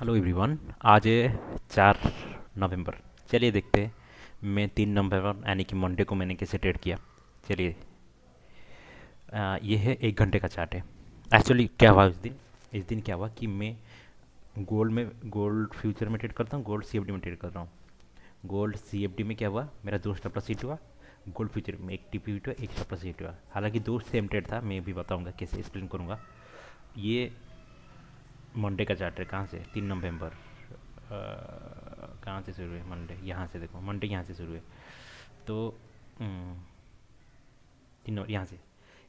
Hello everyone. आज है 4 नवंबर। चलिए देखते हैं मैं 3 नवंबर यानी कि मंडे को मैंने कैसे ट्रेड किया। चलिए, ये है 1 घंटे का चार्ट है। एक्चुअली क्या हुआ इस दिन क्या हुआ कि मैं गोल्ड फ्यूचर में ट्रेड करता हूँ, गोल्ड सीएफडी में ट्रेड कर रहा हूँ। गोल्ड सीएफडी में क्या हुआ, मेरा 2 स्टॉप लॉस हिट हुआ। गोल्ड फ्यूचर में एक टीपी हिट हुआ, एक स्टॉप लॉस हिट हुआ। हालांकि दो सेम ट्रेड था, मैं भी बताऊंगा कैसे एक्सप्लेन करूंगा। ये मंडे का चार्ट है। कहाँ से? 3 नवंबर। कहाँ से शुरू है मंडे? यहाँ से देखो, मंडे यहाँ से शुरू है। तो 3 नंबर यहाँ से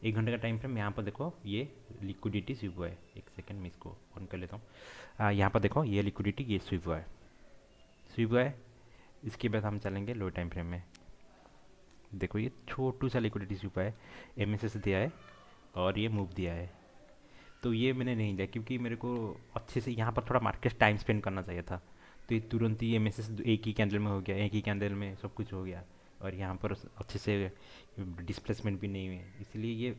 1 घंटे का टाइम फ्रेम। यहाँ पर देखो ये लिक्विडिटी स्वीप हुआ है। एक सेकंड में इसको ऑन कर लेता हूँ। यहाँ पर देखो ये लिक्विडिटी ये स्वीप हुआ है, स्वीप हुआ है। इसके बाद हम चलेंगे लो टाइम फ्रेम में। देखो ये छोटू सा लिक्विडिटी स्वीप हुआ है, एमएसएस दिया है और ये मूव दिया है। तो ये मैंने नहीं दिया क्योंकि मेरे को अच्छे से यहाँ पर थोड़ा मार्केट टाइम स्पेंड करना चाहिए था। तो ये तुरंत ही एमएसएस एक ही कैंडल में हो गया, एक ही कैंडल में सब कुछ हो गया। और यहाँ पर अच्छे से डिस्प्लेसमेंट भी नहीं हुई, इसलिए ये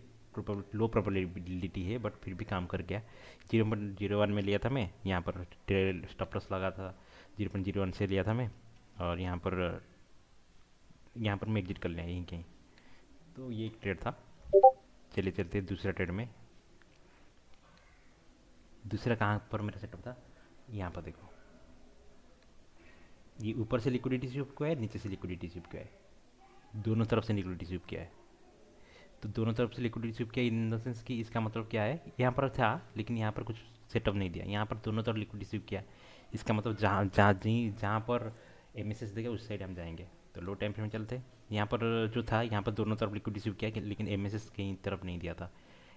लो प्रोबेबिलिटी है, बट फिर भी काम कर गया। 0.01 में लिया था मैं, यहाँ पर ट्रेल स्टॉप लॉस लगा था। 0.01 से लिया था मैं, और यहाँ पर मैं एग्जिट कर लिया यहीं कहीं। तो ये एक ट्रेड था। चलिए चलते हैं दूसरा ट्रेड में। दूसरा कहाँ पर मेरा सेटअप था? यहाँ पर देखो, ये ऊपर से लिक्विडिटी स्वीप किया है, नीचे से लिक्विडिटी स्वीप किया है, दोनों तरफ से लिक्विडिटी स्वीप किया है। तो दोनों तरफ से लिक्विडिटी स्वीप किया इन द सेंस कि इसका मतलब क्या है, यहाँ पर था लेकिन यहाँ पर कुछ सेटअप नहीं दिया। यहाँ पर दोनों तरफ लिक्विडिटी स्वीप किया, इसका मतलब जहाँ जहाँ जहाँ पर एमएसएस देगा उस साइड हम जाएंगे। तो लो टाइम फ्रेम में चलते हैं। यहाँ पर जो था, यहाँ पर दोनों तरफ लिक्विडिटी स्वीप किया लेकिन एमएसएस कहीं तरफ नहीं दिया था।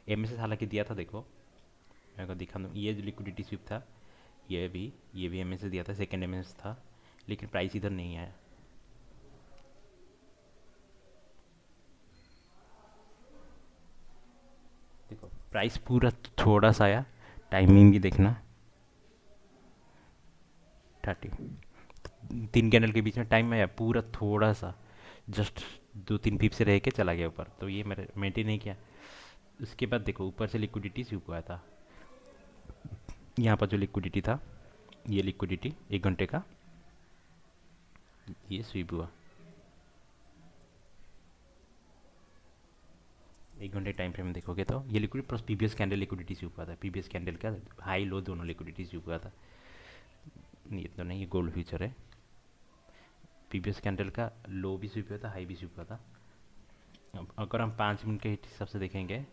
एमएसएस हालांकि दिया था, देखो मैं अगर दिखा दूँ, ये जो लिक्विडिटी स्वीप था ये भी एमएसएस दिया था, सेकेंड एमएसएस था, लेकिन प्राइस इधर नहीं आया। देखो प्राइस पूरा थोड़ा सा आया, टाइमिंग भी देखना। 30 तीन कैंडल के बीच में टाइम आया पूरा थोड़ा सा, जस्ट 2-3 पिप से रह के चला गया ऊपर, तो ये मैंने मेंटेन नहीं किया। उसके बाद देखो ऊपर से लिक्विडिटी स्वीप हुआ था। यहाँ पर जो लिक्विडिटी था, ये लिक्विडिटी 1 घंटे का ये स्वीप हुआ। 1 घंटे टाइम फ्रेम में देखोगे तो ये liquid plus previous candle liquidity SVEEP हुआ था। प्रीवियस कैंडल का हाई लो दोनों लिक्विडिटी स्वीप हुआ था। ये तो नहीं, ये गोल्ड फ्यूचर है। प्रीवियस कैंडल का लो भी स्वीप हुआ था, हाई भी स्वीप हुआ था। अब अगर हम 5 मिनट के हिसाब से देखेंगे,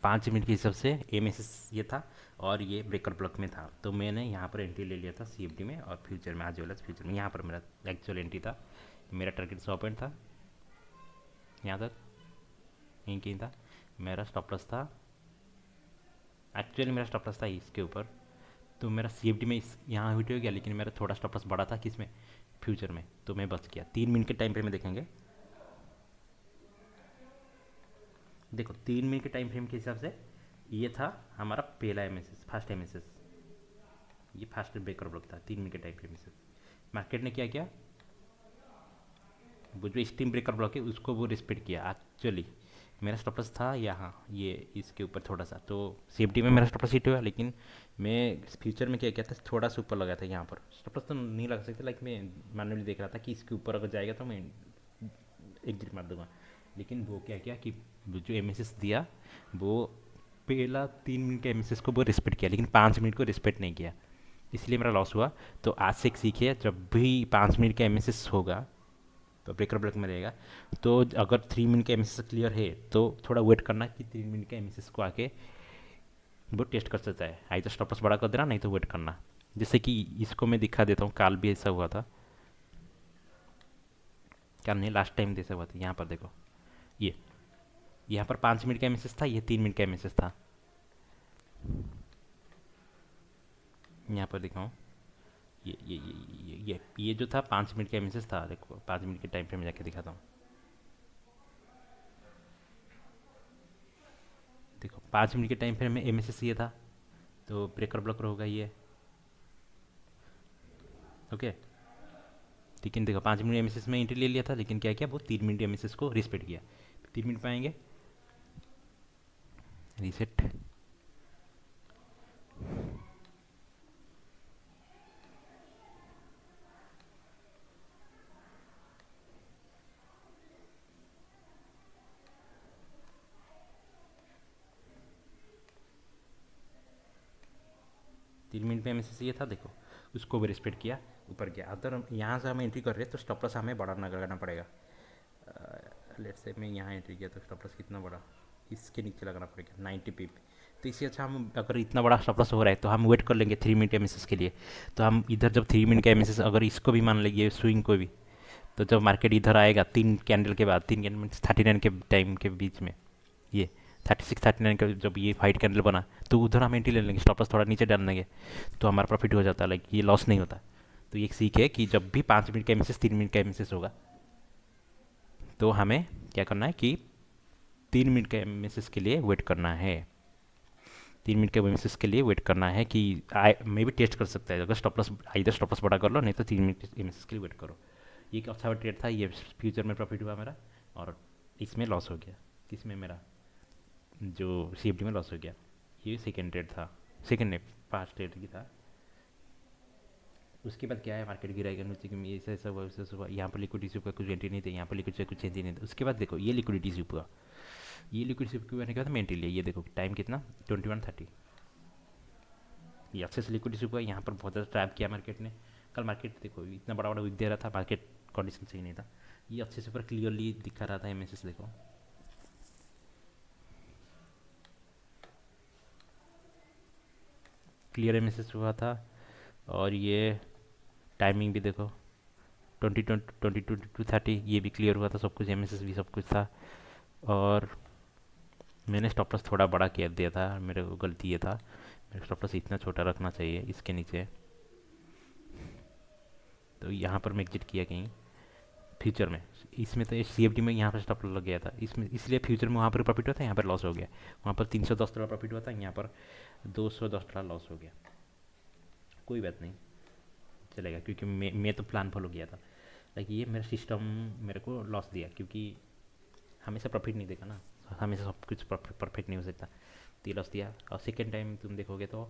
5 मिनट के हिसाब से एम एस एस ये था और ये ब्रेकर ब्लॉक में था। तो मैंने यहाँ पर एंट्री ले लिया था सीएफडी में और फ्यूचर में, आज वेल फ्यूचर में। यहाँ पर मेरा एक्चुअल एंट्री था, मेरा टारगेट 100 पॉइंट था, यहाँ तक यहीं कहीं था। मेरा स्टॉप लॉस था, एक्चुअली मेरा स्टॉप लॉस था इसके ऊपर। तो मेरा सीएफडी में इस यहाँ हिट हो गया, लेकिन मेरा थोड़ा स्टॉप लॉस बड़ा था किसमें, फ्यूचर में, तो मैं बच गया। 3 मिनट के टाइम फ्रेम में देखेंगे, देखो 3 मिनट के टाइम फ्रेम के हिसाब से ये था हमारा पहला एमएसएस, फर्स्ट एमएसएस। ये फास्ट ब्रेकर ब्लॉक था 3 मिनट के टाइम फ्रेम से। मार्केट ने क्या किया, वो जो स्टीम ब्रेकर ब्लॉक है उसको वो रिस्पेक्ट किया। एक्चुअली मेरा स्टॉप लॉस था यहाँ, ये इसके ऊपर थोड़ा सा, तो सेफ्टी में मेरा स्टॉप लॉस हिट हुआ, लेकिन मैं फ्यूचर में क्या किया था, थोड़ा सा ऊपर लगा था। यहाँ पर स्टॉप लॉस तो नहीं लगा सकता, लाइक मैं मैनुअली देख रहा था कि इसके ऊपर अगर जाएगा तो मैं एग्जिट मार दूंगा। लेकिन वो क्या किया कि जो एम दिया, वो पहला 3 मिनट के एम को वो रिस्पेक्ट किया, लेकिन 5 मिनट को रिस्पेक्ट नहीं किया, इसलिए मेरा लॉस हुआ। तो आज से एक सीखिए, जब भी 5 मिनट का एम होगा तो ब्रेकर ब्लॉक में रहेगा, तो अगर 3 मिनट का एम क्लियर है तो थोड़ा वेट करना कि 3 मिनट का एम को आके वो टेस्ट कर सकता है। आई तो स्टॉप लॉस बड़ा कर देना, नहीं तो वेट करना। जैसे कि इसको मैं दिखा देता हूँ, काल भी ऐसा हुआ था, क्या नहीं लास्ट टाइम जैसा हुआ था। यहाँ पर देखो, ये यहाँ पर 5 मिनट का एम था, ये 3 मिनट का एम था। यहाँ पर दिखाऊँ, ये जो था 5 मिनट का एम था। देखो 5 मिनट के टाइम फ्रेम में जाके दिखाता हूँ। देखो 5 मिनट के टाइम फ्रेम में एम ये था, तो ब्रेकर ब्लॉकर होगा ये। ओके, लेकिन देखो 5 मिनट एम में एंट्री ले लिया था, लेकिन क्या किया वो 3 मिनट एम को रिस्पेक्ट किया। 3 मिनट पाएंगे रीसेट। 3 मिनट में एम ये था देखो, उसको भी रिस्पेक्ट किया, ऊपर गया। अगर यहाँ से हम एंट्री कर रहे हैं तो स्टॉप लॉस हमें बड़ा लगाना पड़ेगा। लेट्स से मैं यहाँ एंट्री किया तो स्टॉप लॉस कितना बड़ा, इसके नीचे लगाना पड़ेगा 90 पिप। तो इससे अच्छा हम, अगर इतना बड़ा स्टॉप लॉस हो रहा है तो हम वेट कर लेंगे 3 मिनट एम के लिए। तो हम इधर जब 3 मिनट का एम अगर इसको भी मान लेंगे स्विंग को भी, तो जब मार्केट इधर आएगा 3 कैंडल के बाद, 3 कैंडल मीन्स 39 के टाइम के बीच में, ये 36 39 का जब ये वाइट कैंडल बना, तो उधर हम एंट्री ले लेंगे, स्टॉप लॉस थोड़ा नीचे डाल देंगे, तो हमारा प्रॉफिट हो जाता है, लाइक ये लॉस नहीं होता। तो ये एक सीख है कि जब भी 5 मिनट का एम 3 मिनट का एम होगा, तो हमें क्या करना है कि 3 मिनट के एम के लिए वेट करना है। 3 मिनट के एम के लिए वेट करना है कि मे भी टेस्ट कर सकता है, अगर स्टॉप लॉस इधर स्टॉप लॉस बड़ा कर लो, नहीं तो 3 मिनट एम के लिए वेट करो। ये एक अच्छा ट्रेड था, ये फ्यूचर में प्रॉफिट हुआ मेरा, और इसमें लॉस हो गया, इसमें मेरा जो CFD में लॉस हो गया। ये सेकेंड ट्रेड था, सेकेंड ने 5 ट्रेड की था। उसके बाद क्या है, मार्केट गिराएगा नीचे कि ऐसा ऐसा हुआ, ऐसा हुआ, यहाँ पर लिक्विडिटी स्विप का कुछ एंट्री नहीं था, यहाँ पर लिक्विडिटी कुछ एंट्री नहीं था। उसके बाद देखो ये लिक्विडिटी स्विप हुआ, ये लिक्विडिटी स्विप होने के बाद मैं एंट्री लिया। ये देखो टाइम कितना 21:30, ये अच्छे से लिक्विडिटी स्विप हुआ। यहाँ पर बहुत ज़्यादा ट्रैप किया मार्केट ने। कल मार्केट देखो इतना बड़ा बड़ा विक दे रहा था, मार्केट कंडीशन सही नहीं था। ये अच्छे से पूरा क्लियरली दिखा रहा था एम देखो, क्लियर एम हुआ था। और ये टाइमिंग भी देखो 22:30, ये भी क्लियर हुआ था, सब कुछ एम भी सब कुछ था। और मैंने स्टॉप लॉस थोड़ा बड़ा किया दिया था, मेरे को गलती ये था, मेरे स्टॉप लॉस इतना छोटा रखना चाहिए इसके नीचे। तो यहाँ पर मैं एग्जिट किया कहीं फ्यूचर में, इसमें तो CFD में यहाँ पर स्टॉप लग गया था इसमें, इसलिए फ्यूचर में वहाँ पर प्रॉफिट हुआ था, यहाँ पर लॉस हो गया। वहाँ पर $310 प्रॉफिट हुआ था, यहाँ पर $210 लॉस हो गया। कोई बात नहीं, चलेगा, क्योंकि मैं तो प्लान फॉलो किया था। लाइक ये मेरा सिस्टम मेरे को लॉस दिया, क्योंकि हमेशा प्रॉफिट नहीं देगा ना, हमेशा सब कुछ परफेक्ट नहीं हो सकता। तो ये लॉस दिया। और सेकेंड टाइम तुम देखोगे तो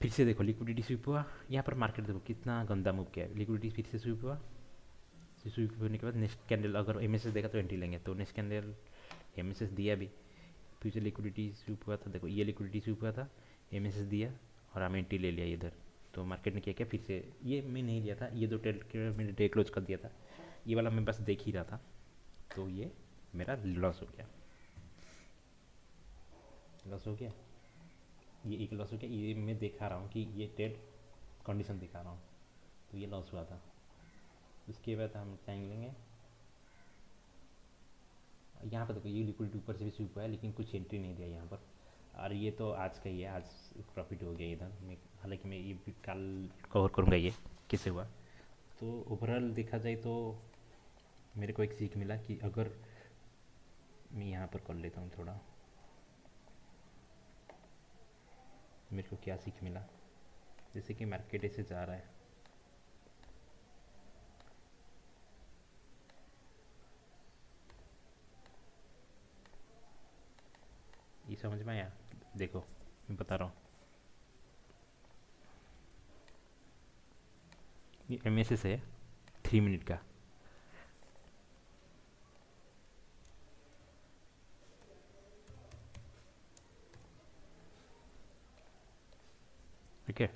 फिर से देखो लिक्विडिटी स्वीप हुआ, यहाँ पर मार्केट देखो कितना गंदा मूव किया है। लिक्विडिटी फिर से स्वीप हुआ, स्वीप होने के बाद नेक्स्ट कैंडल अगर एम देगा तो एंट्री लेंगे, तो नेक्स्ट कैंडल एम दिया भी, फिर से लिक्विडिटी स्वीप हुआ था। देखो ये लिक्विडिटी स्वीप हुआ था, एम दिया और हम एंट्री ले लिया इधर। तो मार्केट ने क्या किया, फिर से ये मैं नहीं लिया था, ये दो ट्रेड मैंने डे क्लोज कर दिया था, ये वाला मैं बस देख ही रहा था। तो ये मेरा लॉस हो गया, लॉस हो गया, ये एक लॉस हो गया। ये मैं दिखा रहा हूँ कि ये ट्रेड कंडीशन दिखा रहा हूँ, तो ये लॉस हुआ था। उसके बाद हम टाइम लेंगे, यहाँ पर देखो ये लिक्विडिटी ऊपर से भी स्वीप हुआ है, लेकिन कुछ एंट्री नहीं दिया यहाँ पर। और ये तो आज का ही है, आज प्रॉफिट हो गया इधर। मैं हालांकि मैं ये भी कल कवर करूँगा ये कैसे हुआ। तो ओवरऑल देखा जाए तो मेरे को एक सीख मिला कि अगर मैं यहाँ पर कर लेता हूँ थोड़ा, मेरे को क्या सीख मिला, जैसे कि मार्केट ऐसे जा रहा है, ये समझ में आया। देखो मैं बता रहा हूँ, ये एम है 3 मिनट का, ठीक है।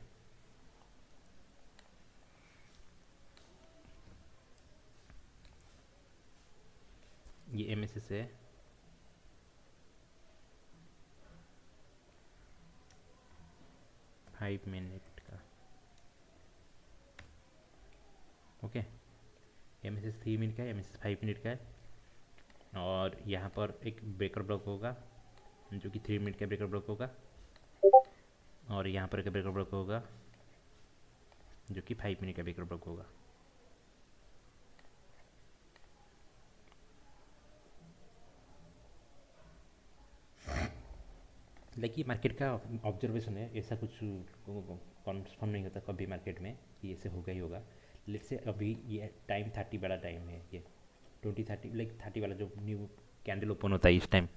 ये एम है 5 मिनट का, ओके। एम 3 मिनट का है, एम 5 मिनट का है। और यहाँ पर एक ब्रेकर ब्लॉक होगा जो कि 3 मिनट का ब्रेकर ब्लॉक होगा, और यहाँ पर एक ब्रेकर ब्लॉक होगा जो कि 5 मिनट का ब्रेकर ब्लॉक होगा। लेकिन मार्केट का ऑब्जर्वेशन है, ऐसा कुछ कन्फर्म नहीं होता कभी मार्केट में कि ऐसे होगा ही होगा। लेट से अभी ये टाइम 30 वाला टाइम है, ये 20:30 लाइक 30 वाला जो न्यू कैंडल ओपन होता है इस टाइम।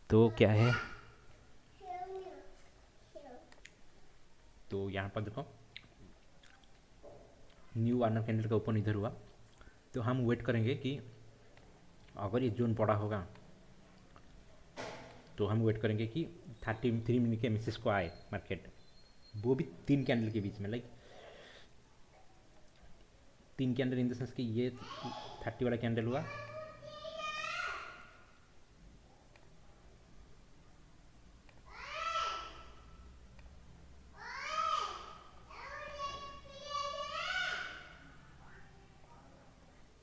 तो क्या है, तो यहाँ पर देखो न्यू वार्नर कैंडल का ओपन इधर हुआ। तो हम वेट करेंगे कि अगर ये जोन पड़ा होगा तो हम वेट करेंगे कि 33 मिनट के एमएसएस को आए मार्केट, वो भी 3 कैंडल के बीच में, like 3 candle in the sense कि ये 30 वाला कैंडल हुआ,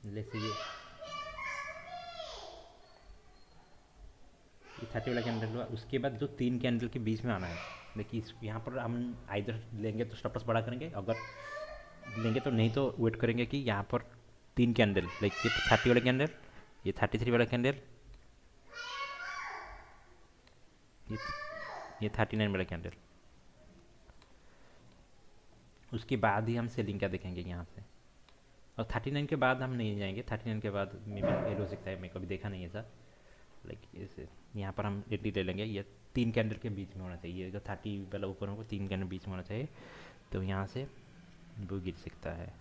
जैसे ये 30 वाला कैंडल हुआ, उसके बाद जो 3 कैंडल के बीच में आना है। देखिए इस यहाँ पर हम आइधर लेंगे तो स्टॉप लॉस बड़ा करेंगे, अगर लेंगे तो नहीं तो वेट करेंगे कि यहाँ पर 3 कैंडल, लाइक ये 30 वाला कैंडल, ये 33 वाला कैंडल, ये ये 39 वाला कैंडल, उसके बाद ही हम सेलिंग का देखेंगे यहाँ से। और 39 के बाद हम नहीं जाएंगे, 39 के बाद मे बी फेल हो सकता है, मैं कभी देखा नहीं ऐसा, लाइक ऐसे यहाँ पर हम एंट्री ले लेंगे। ये 3 कैंडल के बीच में होना चाहिए, जो 30 वाला ऊपर होगा 3 कैंडल बीच में होना चाहिए, तो यहाँ से वो गिर सकता है।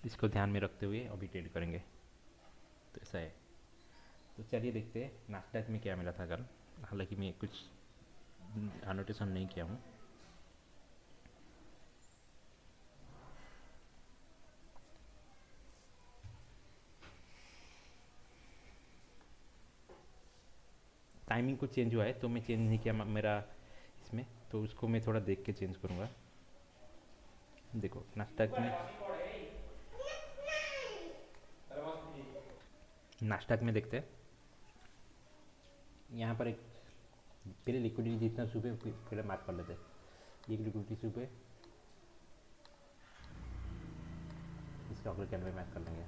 इसको ध्यान में रखते हुए अभी ट्रेड करेंगे, तो ऐसा है। तो चलिए देखते हैं नास्डैक में क्या मिला था कल, हालांकि मैं कुछ अनोटेशन नहीं किया हूँ। टाइमिंग कुछ चेंज हुआ है तो मैं चेंज नहीं किया मेरा इसमें, तो उसको मैं थोड़ा देख के चेंज करूँगा। देखो नास्डैक में देखते हैं, यहाँ पर एक पहले लिक्विडिटी जितना सुबह पहले मार्क कर लेते हैं। एक लिक्विडिटी सुबह इसका अगले कैंडल में मार्क कर लेंगे।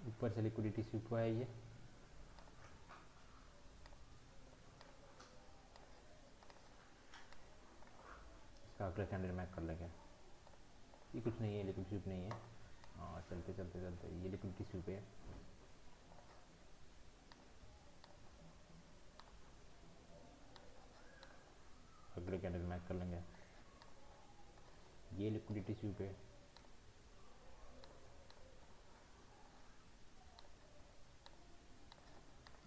ऊपर से लिक्विडिटी सुबह है, ये इसका अगले कैंडल मार्क कर लेंगे। ये कुछ नहीं है, लिक्विडिटी सुबह नहीं है। हाँ चलते चलते चलते ये लिक्विडिटी सुबह है, अगले कैंडल मैच कर लेंगे। ये लिक्विडिटी इशू पे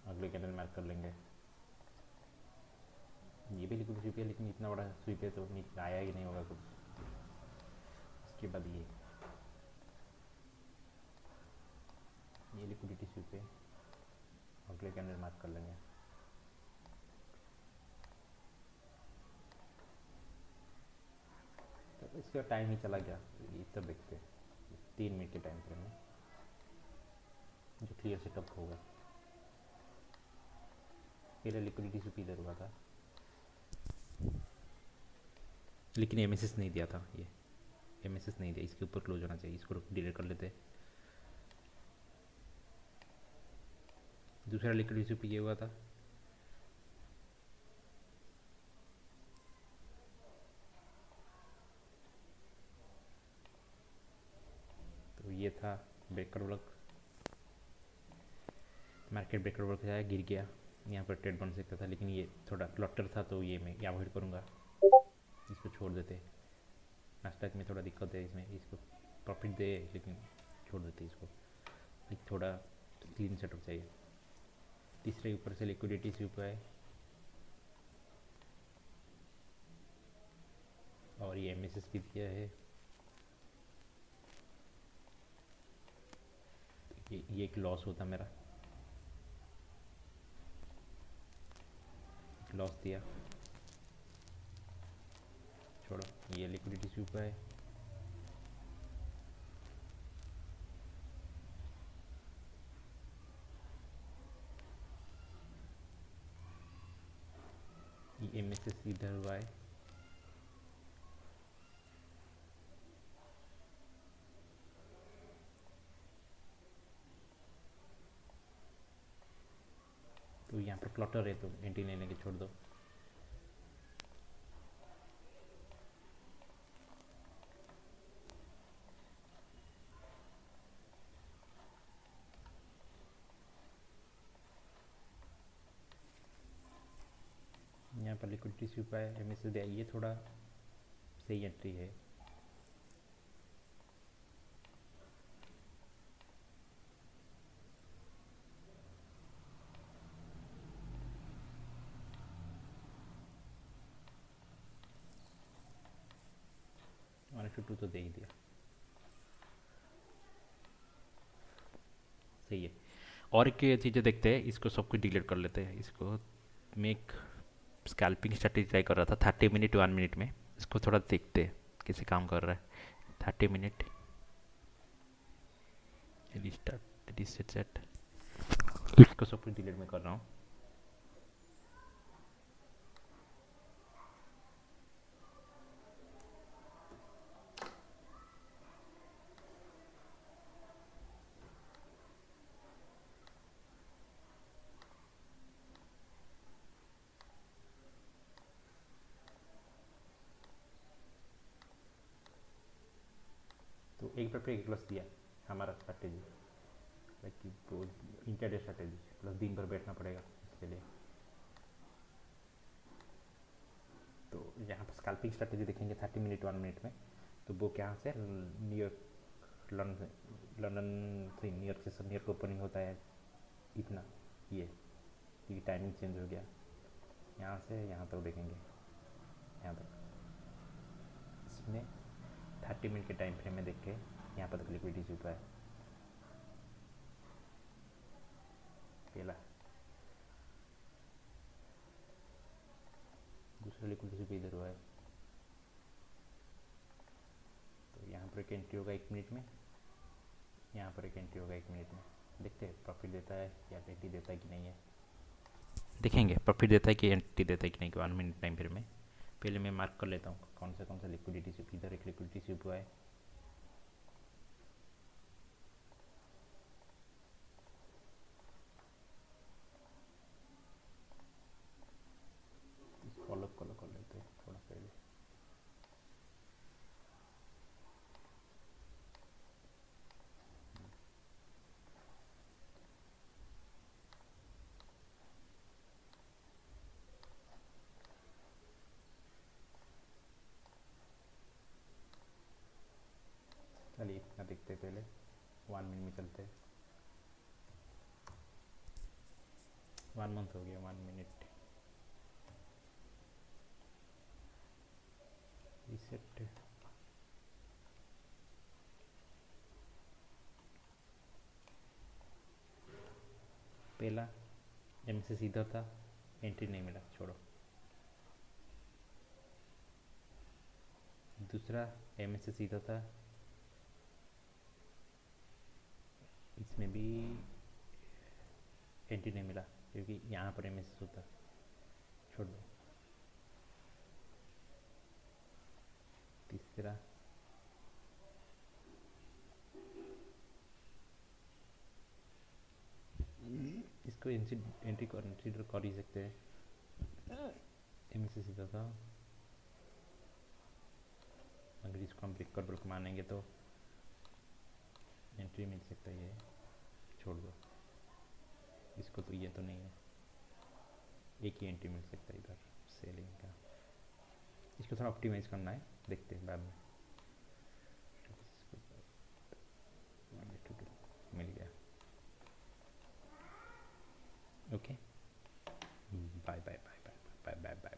अगले कैंडल मैच कर लेंगे। ये भी लिक्विडिटी स्वीप है, लेकिन इतना बड़ा स्वीप है तो आया ही नहीं होगा कुछ। इसके बाद ये लिक्विडिटी स्वीप है, अगले कैंडल मैच कर लेंगे। तो इसका टाइम ही चला गया, ये तब देखते 3 मिनट के टाइम फ्रेम में जो क्लियर सेटअप होगा। पहले लिक्विडिटी स्वीप इधर हुआ था, लेकिन एमएसएस नहीं दिया था, ये एमएसएस नहीं दिया, इसके ऊपर क्लोज होना चाहिए। इसको डिलीट कर लेते। दूसरा लिक्विडिटी स्वीप ये हुआ था, तो ये था breaker block, market breaker block आया, गिर गया। यहाँ पर ट्रेड बन सकता था, लेकिन ये थोड़ा क्लटर था तो ये मैं अवॉइड करूँगा, इसको छोड़ देते। नास्डैक में थोड़ा दिक्कत है इसमें, इसको प्रॉफिट दे लेकिन छोड़ देते इसको, थोड़ा क्लीन सेटअप चाहिए। तीसरे ऊपर से लिक्विडिटी से ऊपर है, और ये एमएसएस भी दिया है। ये एक लॉस होता मेरा, लॉस दिया, छोड़ो। ये लिक्विडिटी से ऊपर है, ये एमएसएस इधर हुआ है, प्लॉटर है तो एंट्री लेने के छोड़ दो। यहाँ पर लिक्विडिटी स्वीप है, MSSBI, ये थोड़ा सही एंट्री है। वन टू तो दे ही दिया, सही है। और एक चीज़ें देखते हैं, इसको सब कुछ डिलीट कर लेते हैं। इसको मैं एक स्कैल्पिंग स्ट्रैटेजी ट्राई कर रहा था 30 मिनट 1 मिनट में, इसको थोड़ा देखते हैं कैसे काम कर रहा है। 30 मिनट रिस्टार्ट रीसेट सेट, इसको सब कुछ डिलीट में कर रहा हूँ। तो एक बार पे एक प्लस दिया हमारा strategy, like intraday strategy, plus दिन भर बैठना पड़ेगा इसके लिए। तो यहाँ पर स्कैल्पिंग स्ट्रैटेजी देखेंगे 30 मिनट 1 मिनट में, तो वो क्या से न्यूयॉर्क लंदन से न्यूयॉर्क ओपनिंग होता है इतना, ये टाइमिंग चेंज हो गया, यहाँ से यहाँ तक देखेंगे, यहाँ तक इसमें 30 मिनट के टाइम फ्रेम में देख के यहाँ पर तक लिक्विडिटी चुका है पहला, दूसरा लिक्विडिटी भी इधर हुआ है। तो यहाँ पर एक एंट्री होगा 1 मिनट में, यहाँ पर एक एंट्री होगा 1 मिनट में, देखते हैं प्रॉफिट देता है या एंट्री देता है कि नहीं है, देखेंगे प्रॉफिट देता है कि एंट्री देता है कि नहीं। 1 मिनट टाइम फ्रेम में पहले मैं मार्क कर लेता हूँ कौन सा लिक्विडिटी स्वीप, इधर एक लिक्विडिटी स्वीप हुआ है, फॉलो कर लेते हैं थोड़ा पहले। चलिए इतना देखते पहले, 1 मिनट में चलते हैं। 1 मंथ हो गया, 1 मिनट रीसेट, पहला एम से सीधा था, एंट्री नहीं मिला, छोड़ो। दूसरा एम से सीधा था, इसमें भी एंट्री नहीं मिला क्योंकि यहाँ पर एम एस होता, छोड़ दो। तीसरा इसको एंट्री कंसीडर कर ही सकते हैं, एम से सीधा था, अगर इसको हम ब्रेक कर ब्रेक मानेंगे तो एंट्री मिल सकता है, ये छोड़ दो इसको, तो ये तो नहीं है, एक ही एंट्री मिल सकता है इधर सेलिंग का, इसको थोड़ा ऑप्टिमाइज करना है, देखते हैं बाद में। मिल गया, okay, bye bye bye bye bye bye bye.